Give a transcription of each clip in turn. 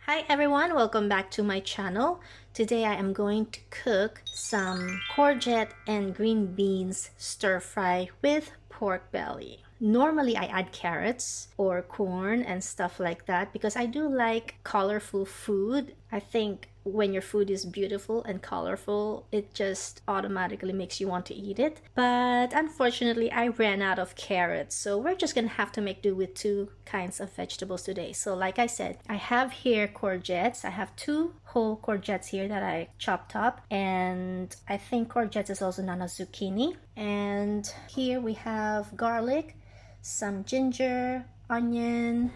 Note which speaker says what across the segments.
Speaker 1: Hi everyone, welcome back to my channel. Today I am going to cook some courgette and green beans stir fry with pork belly. Normally I add carrots or corn and stuff like that because I do like colorful food. I think when your food is beautiful and colorful, it just automatically makes you want to eat it. But unfortunately, I ran out of carrots, so we're just gonna have to make do with two kinds of vegetables today. So like I said, I have here courgettes. I have two whole courgettes here that I chopped up, and I think courgettes is also known as zucchini. And here we have garlic, some ginger, onion,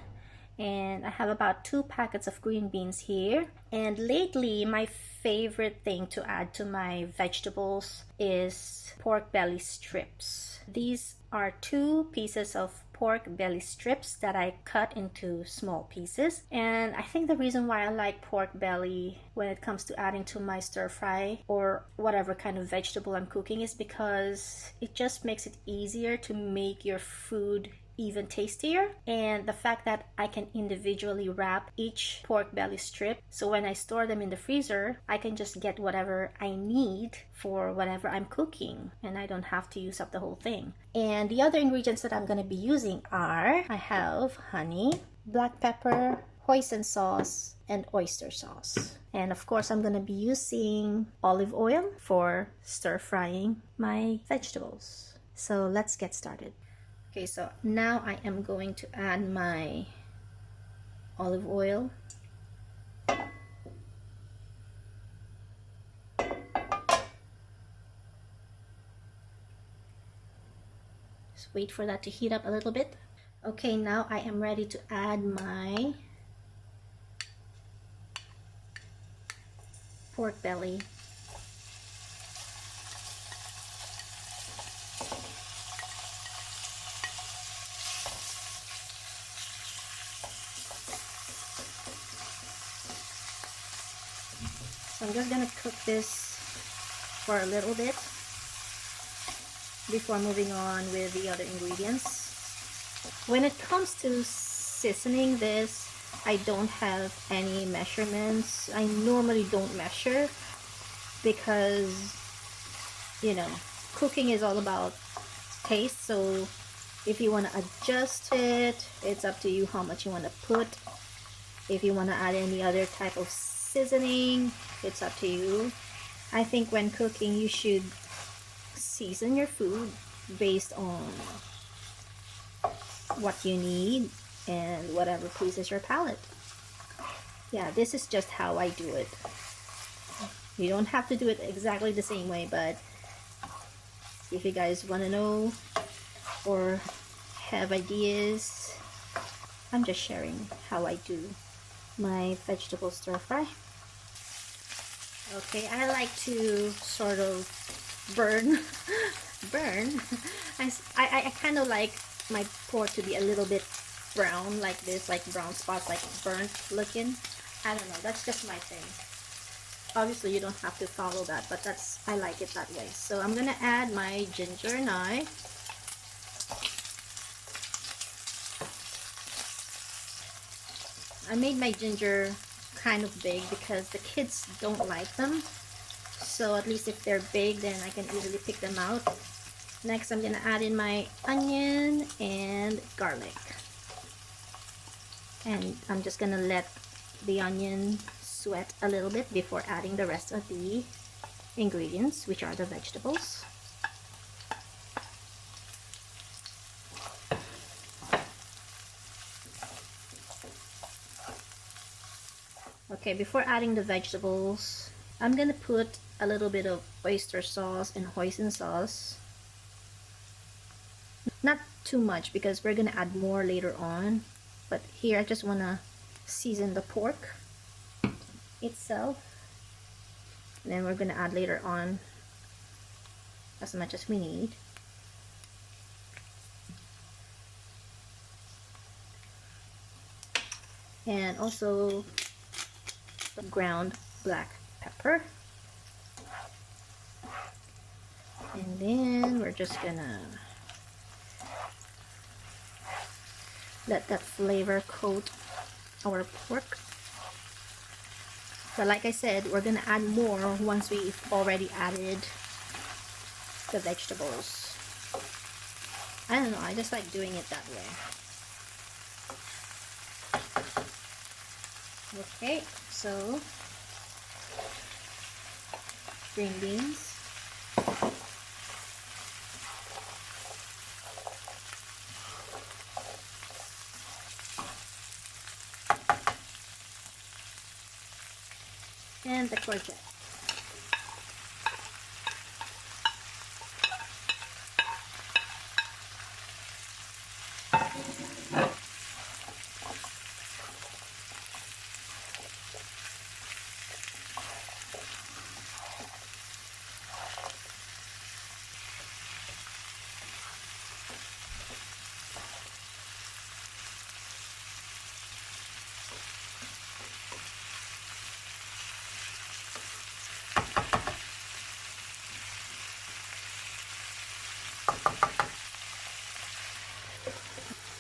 Speaker 1: and I have about 2 packets of green beans here. And lately my favorite thing to add to my vegetables is pork belly strips. These are 2 pieces of pork belly strips that I cut into small pieces, and I think the reason why I like pork belly when it comes to adding to my stir fry or whatever kind of vegetable I'm cooking is because it just makes it easier to make your food even tastier, and the fact that I can individually wrap each pork belly strip, so when I store them in the freezer I can just get whatever I need for whatever I'm cooking and I don't have to use up the whole thing. And the other ingredients that I'm going to be using are, I have honey, black pepper, hoisin sauce, and oyster sauce. And of course I'm going to be using olive oil for stir frying my vegetables. So let's get started. Okay, so now I am going to add my olive oil. Just wait for that to heat up a little bit. Okay, now I am ready to add my pork belly. So I'm just going to cook this for a little bit before moving on with the other ingredients. When it comes to seasoning this, I don't have any measurements. I normally don't measure because, you know, cooking is all about taste. So if you want to adjust it, it's up to you how much you want to put. If you want to add any other type of seasoning, it's up to you. I think when cooking you should season your food based on what you need and whatever pleases your palate. Yeah, this is just how I do it. You don't have to do it exactly the same way, but if you guys want to know or have ideas, I'm just sharing how I do my vegetable stir fry. Okay, I like to sort of burn. I kind of like my pork to be a little bit brown like this, like brown spots, like burnt looking. I don't know, that's just my thing. Obviously you don't have to follow that, but I like it that way. So I'm gonna add my ginger now. I made my ginger kind of big because the kids don't like them, so at least if they're big then I can easily pick them out. Next I'm gonna add in my onion and garlic, and I'm just gonna let the onion sweat a little bit before adding the rest of the ingredients, which are the vegetables. Okay, before adding the vegetables, I'm gonna put a little bit of oyster sauce and hoisin sauce. Not too much because we're gonna add more later on, but here I just wanna season the pork itself, and then we're gonna add later on as much as we need. And also ground black pepper, and then we're just gonna let that flavor coat our pork. But like I said, we're gonna add more once we've already added the vegetables. I don't know, I just like doing it that way. Okay, so green beans. And the courgette.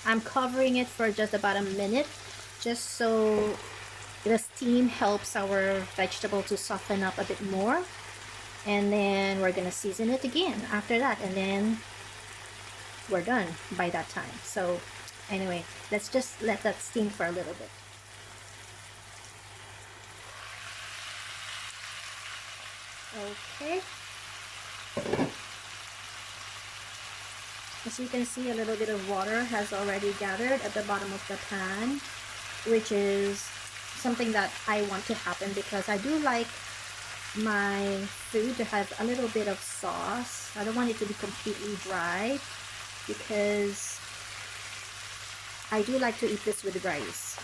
Speaker 1: I'm covering it for just about a minute, just so the steam helps our vegetable to soften up a bit more. And then we're gonna season it again after that, and then we're done by that time. So anyway, let's just let that steam for a little bit. Okay. As you can see, a little bit of water has already gathered at the bottom of the pan, which is something that I want to happen because I do like my food to have a little bit of sauce. I don't want it to be completely dry because I do like to eat this with rice.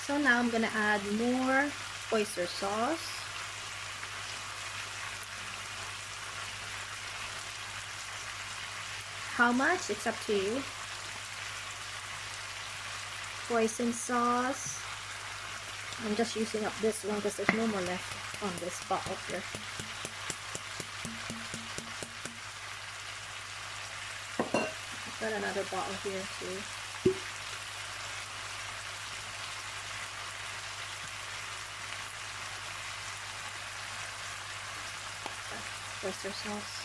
Speaker 1: So now I'm gonna add more oyster sauce. How much? It's up to you. Hoisin sauce. I'm just using up this one because there's no more left on this bottle here. I've got another bottle here too. Oyster sauce.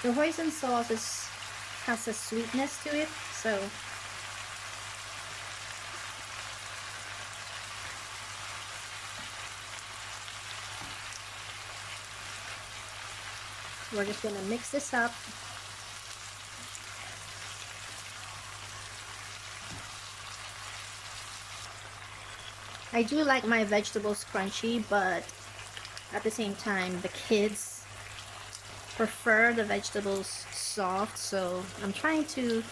Speaker 1: The hoisin sauce has a sweetness to it, so we're just gonna mix this up. I do like my vegetables crunchy, but at the same time, the kids prefer the vegetables soft, so I'm trying to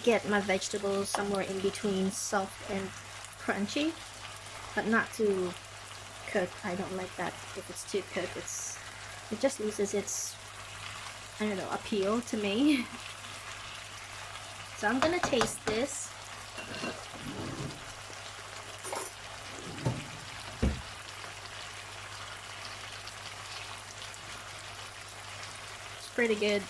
Speaker 1: get my vegetables somewhere in between soft and crunchy, but not too cooked. I don't like that. If it's too cooked, it just loses its, I don't know, appeal to me. So I'm gonna taste this. Pretty good.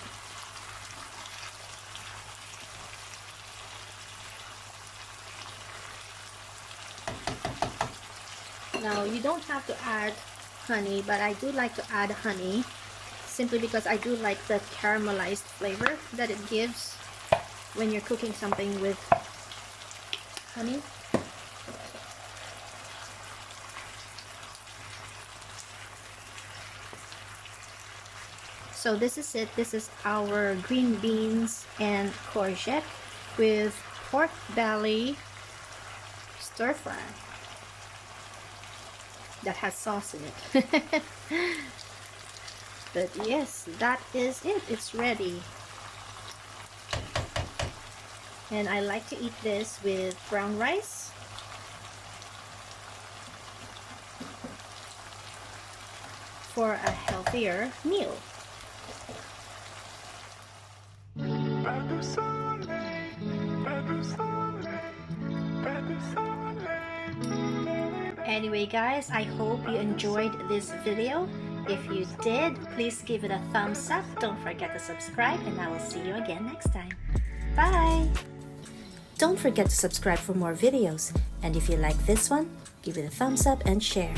Speaker 1: Now you don't have to add honey, but I do like to add honey simply because I do like the caramelized flavor that it gives when you're cooking something with honey. So this is it. This is our green beans and courgette with pork belly stir fry that has sauce in it. But yes, that is it. It's ready. And I like to eat this with brown rice. For a healthier meal. Anyway guys, I hope you enjoyed this video. If you did, please give it a thumbs up. Don't forget to subscribe, and I will see you again next time. Bye! Don't forget to subscribe for more videos. And if you like this one, give it a thumbs up and share.